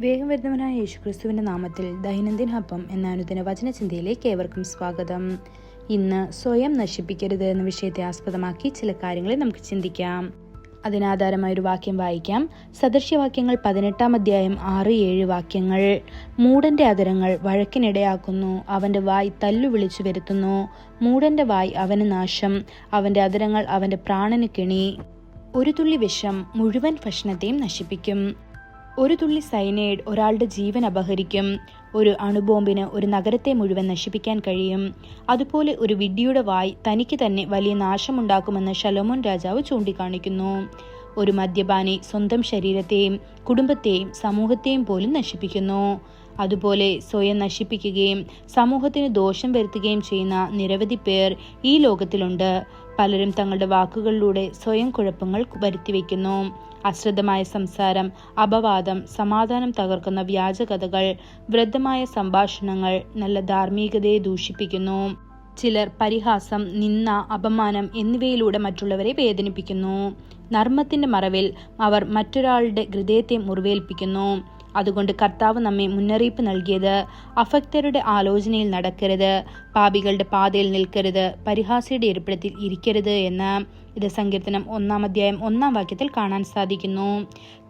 വേഗം വരുന്നവനായ യേശുക്രിസ്തുവിൻ്റെ നാമത്തിൽ ദൈനംദിന അപ്പം എന്ന അനുദിന വചനചിന്തയിലേക്ക് ഏവർക്കും സ്വാഗതം. ഇന്ന് സ്വയം നശിപ്പിക്കരുത് എന്ന വിഷയത്തെ ആസ്പദമാക്കി ചില കാര്യങ്ങളെ നമുക്ക് ചിന്തിക്കാം. അതിനാധാരമായൊരു വാക്യം വായിക്കാം. സദൃശ്യവാക്യങ്ങൾ 18-ാം അധ്യായം 6-7 വാക്യങ്ങൾ. മൂഢന്റെ അധരങ്ങൾ വഴക്കിനിടയാക്കുന്നു, അവന്റെ വായ് തല്ലു വിളിച്ചു വരുത്തുന്നു. മൂഢന്റെ വായ് അവന് നാശം, അവന്റെ അധരങ്ങൾ അവന്റെ പ്രാണന് കെണി. ഒരു തുള്ളി വിഷം മുഴുവൻ ഭക്ഷണത്തെയും നശിപ്പിക്കും. ഒരു തുള്ളി സൈനൈഡ് ഒരാളുടെ ജീവൻ അപഹരിക്കും. ഒരു അണുബോംബിന് ഒരു നഗരത്തെ മുഴുവൻ നശിപ്പിക്കാൻ കഴിയും. അതുപോലെ ഒരു വിഡ്ഢിയുടെ വായ് തനിക്ക് തന്നെ വലിയ നാശമുണ്ടാക്കുമെന്ന് ശലോമോൻ രാജാവ് ചൂണ്ടിക്കാണിക്കുന്നു. ഒരു മദ്യപാനി സ്വന്തം ശരീരത്തെയും കുടുംബത്തെയും സമൂഹത്തെയും പോലും നശിപ്പിക്കുന്നു. അതുപോലെ സ്വയം നശിപ്പിക്കുകയും സമൂഹത്തിന് ദോഷം വരുത്തുകയും ചെയ്യുന്ന നിരവധി പേർ ഈ ലോകത്തിലുണ്ട്. പലരും തങ്ങളുടെ വാക്കുകളിലൂടെ സ്വയം കുഴപ്പങ്ങൾ വരുത്തിവെക്കുന്നു. അശ്രദ്ധമായ സംസാരം, അപവാദം, സമാധാനം തകർക്കുന്ന വ്യാജകഥകൾ, വൃദ്ധമായ സംഭാഷണങ്ങൾ നല്ല ധാർമ്മികതയെ ദൂഷിപ്പിക്കുന്നു. ചിലർ പരിഹാസം, നിന്ദ, അപമാനം എന്നിവയിലൂടെ മറ്റുള്ളവരെ വേദനിപ്പിക്കുന്നു. നർമ്മത്തിന്റെ മറവിൽ അവർ മറ്റൊരാളുടെ ഹൃദയത്തെ മുറിവേൽപ്പിക്കുന്നു. അതുകൊണ്ട് കർത്താവ് നമ്മെ മുന്നറിയിപ്പ് നൽകിയത് അഭക്തരുടെ ആലോചനയിൽ നടക്കരുത്, പാപികളുടെ പാതയിൽ നിൽക്കരുത്, പരിഹാസിയുടെ ഇരിപ്പിടത്തിൽ ഇരിക്കരുത് എന്ന്. ഇത് സങ്കീർത്തനം 1-ാം അധ്യായം 1-ാം വാക്യത്തിൽ കാണാൻ സാധിക്കുന്നു.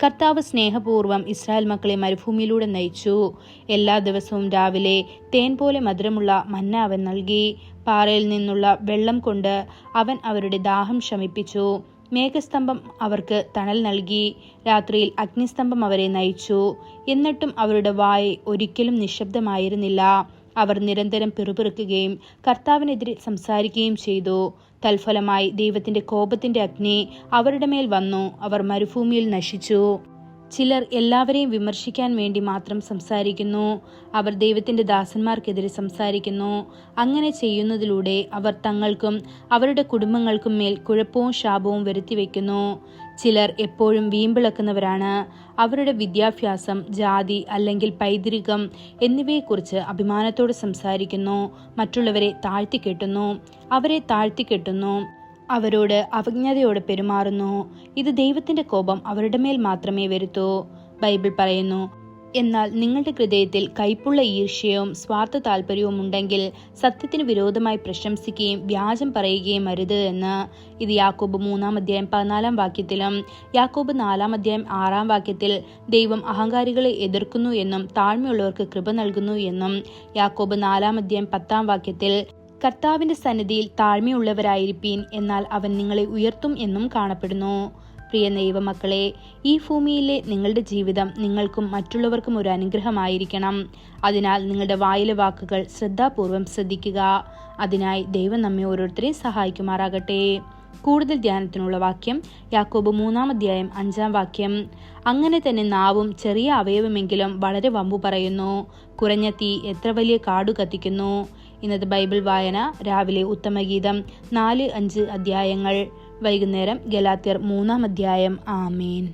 കർത്താവ് സ്നേഹപൂർവ്വം ഇസ്രായേൽ മക്കളെ മരുഭൂമിയിലൂടെ നയിച്ചു. എല്ലാ ദിവസവും രാവിലെ തേൻ പോലെ മധുരമുള്ള മന്ന അവൻ നൽകി. പാറയിൽ നിന്നുള്ള വെള്ളം കൊണ്ട് അവൻ അവരുടെ ദാഹം ശമിപ്പിച്ചു. മേഘസ്തംഭം അവർക്ക് തണൽ നൽകി. രാത്രിയിൽ അഗ്നിസ്തംഭം അവരെ നയിച്ചു. എന്നിട്ടും അവരുടെ വായ് ഒരിക്കലും നിശബ്ദമായിരുന്നില്ല. അവർ നിരന്തരം പിറുപിറുക്കുകയും കർത്താവിനെതിരെ സംസാരിക്കുകയും ചെയ്തു. തൽഫലമായി ദൈവത്തിന്റെ കോപത്തിന്റെ അഗ്നി അവരുടെ മേൽ വന്നു. അവർ മരുഭൂമിയിൽ നശിച്ചു. ചിലർ എല്ലാവരെയും വിമർശിക്കാൻ വേണ്ടി മാത്രം സംസാരിക്കുന്നു. അവർ ദൈവത്തിന്റെ ദാസന്മാർക്കെതിരെ സംസാരിക്കുന്നു. അങ്ങനെ ചെയ്യുന്നതിലൂടെ അവർ തങ്ങൾക്കും അവരുടെ കുടുംബങ്ങൾക്കും മേൽ കുഴപ്പവും ശാപവും വരുത്തിവെക്കുന്നു. ചിലർ എപ്പോഴും വീമ്പിളക്കുന്നവരാണ്. അവരുടെ വിദ്യാഭ്യാസം, ജാതി അല്ലെങ്കിൽ പൈതൃകം എന്നിവയെക്കുറിച്ച് അഭിമാനത്തോടെ സംസാരിക്കുന്നു. മറ്റുള്ളവരെ താഴ്ത്തിക്കെട്ടുന്നു, അവരെ താഴ്ത്തിക്കെട്ടുന്നു, അവരോട് അവജ്ഞതയോടെ പെരുമാറുന്നു. ഇത് ദൈവത്തിന്റെ കോപം അവരുടെ മേൽ മാത്രമേ വരുത്തൂ. ബൈബിൾ പറയുന്നു, എന്നാൽ നിങ്ങളുടെ ഹൃദയത്തിൽ കയ്പുള്ള ഈർഷ്യവും സ്വാർത്ഥ താല്പര്യവും ഉണ്ടെങ്കിൽ സത്യത്തിന് വിരോധമായി പ്രശംസിക്കുകയും വ്യാജം പറയുകയും അരുത് എന്ന്. ഇത് യാക്കോബ് 3-ാം അധ്യായം 14-ാം വാക്യത്തിലും യാക്കോബ് 4-ാം അധ്യായം 6-ാം വാക്യത്തിൽ ദൈവം അഹങ്കാരികളെ എതിർക്കുന്നു എന്നും താഴ്മയുള്ളവർക്ക് കൃപ നൽകുന്നു എന്നും യാക്കോബ് 4-ാം അധ്യായം 10-ാം വാക്യത്തിൽ കർത്താവിന്റെ സന്നിധിയിൽ താഴ്മയുള്ളവരായിരിപ്പീൻ, എന്നാൽ അവൻ നിങ്ങളെ ഉയർത്തും എന്നും കാണപ്പെടുന്നു. പ്രിയ ദൈവമക്കളെ, ഈ ഭൂമിയിലെ നിങ്ങളുടെ ജീവിതം നിങ്ങൾക്കും മറ്റുള്ളവർക്കും ഒരു അനുഗ്രഹമായിരിക്കണം. അതിനാൽ നിങ്ങളുടെ വായിലെ വാക്കുകൾ ശ്രദ്ധാപൂർവം ശ്രദ്ധിക്കുക. അതിനായി ദൈവം നമ്മെ ഓരോരുത്തരെയും സഹായിക്കുമാറാകട്ടെ. കൂടുതൽ ധ്യാനത്തിനുള്ള വാക്യം യാക്കോബ് 3-ാം അധ്യായം 5-ാം വാക്യം. അങ്ങനെ തന്നെ നാവും ചെറിയ അവയവമെങ്കിലും വളരെ വമ്പു പറയുന്നു. കുറഞ്ഞ തീ എത്ര വലിയ കാടു കത്തിക്കുന്നു. ഇന്നത്തെ ബൈബിൾ വായന: രാവിലെ ഉത്തമഗീതം 4-5 അധ്യായങ്ങൾ, വൈകുന്നേരം ഗലാത്യർ 3-ാം അധ്യായം. ആമേൻ.